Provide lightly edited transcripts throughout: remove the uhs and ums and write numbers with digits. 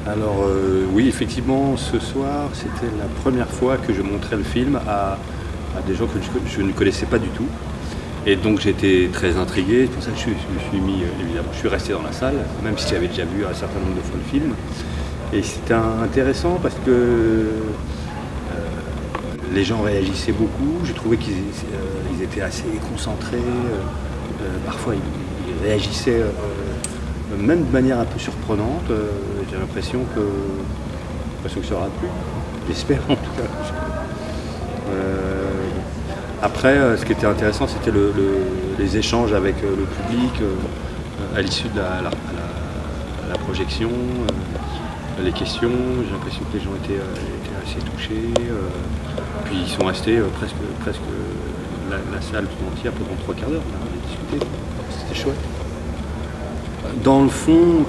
Alors oui, effectivement, ce soir, c'était la première fois que je montrais le film à des gens que je ne connaissais pas du tout. Et donc j'étais très intrigué, c'est pour ça que je me suis mis, évidemment, je suis resté dans la salle, même si j'avais déjà vu un certain nombre de fois le film. Et c'était intéressant parce que les gens réagissaient beaucoup, j'ai trouvé qu'ils étaient assez concentrés, parfois ils réagissaient même de manière un peu surprenante. J'ai l'impression que ça aura plu, j'espère en tout cas. Après, ce qui était intéressant, c'était les échanges avec le public à l'issue de la projection, les questions. J'ai l'impression que les gens étaient assez touchés. Puis ils sont restés presque la salle tout entière pendant 3/4 d'heure à discuter. C'était chouette. Dans le fond,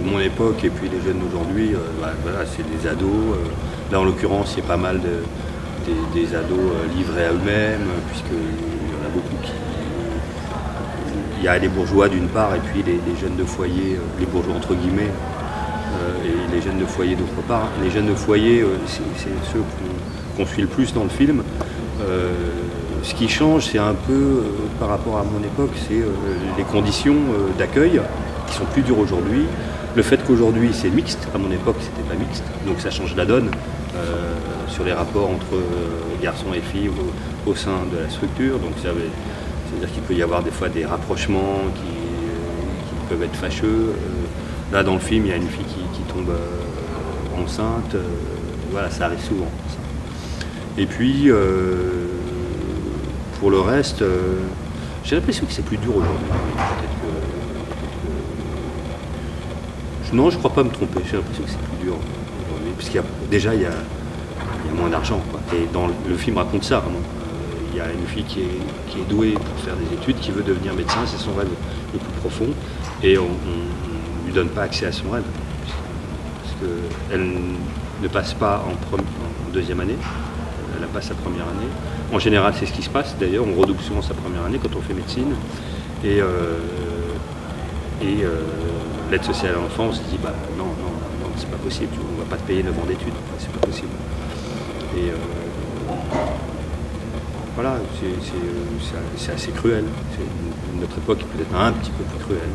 mon époque et puis les jeunes d'aujourd'hui, voilà, c'est des ados. Là, en l'occurrence, il y a pas mal des ados livrés à eux-mêmes, puisqu'il y en a beaucoup qui... Il y a les bourgeois d'une part, et puis les jeunes de foyer, les bourgeois entre guillemets, et les jeunes de foyer d'autre part. Les jeunes de foyer, c'est ceux qu'on suit le plus dans le film. Ce qui change, c'est un peu par rapport à mon époque, c'est les conditions d'accueil qui sont plus dures aujourd'hui. Le fait qu'aujourd'hui c'est mixte, à mon époque c'était pas mixte, donc ça change la donne sur les rapports entre garçons et filles au sein de la structure. Donc c'est-à-dire qu'il peut y avoir des fois des rapprochements qui peuvent être fâcheux. Là dans le film il y a une fille qui tombe enceinte, voilà, ça arrive souvent. Ça. Et puis pour le reste, j'ai l'impression que c'est plus dur aujourd'hui. Non, je crois pas me tromper. J'ai l'impression que c'est plus dur aujourd'hui. Parce qu'il y a moins d'argent, quoi. Et le film raconte ça, vraiment. Il y a une fille qui est douée pour faire des études, qui veut devenir médecin, c'est son rêve le plus profond. Et on ne lui donne pas accès à son rêve. Parce qu'elle ne passe pas en deuxième année. Elle passe sa première année. En général, c'est ce qui se passe. D'ailleurs, on redouble souvent sa première année quand on fait médecine. Et l'aide sociale à l'enfant, on se dit, non, c'est pas possible. On va pas te payer 9 ans d'études. C'est pas possible. Et voilà, c'est assez cruel. Notre époque est peut-être un petit peu plus cruelle.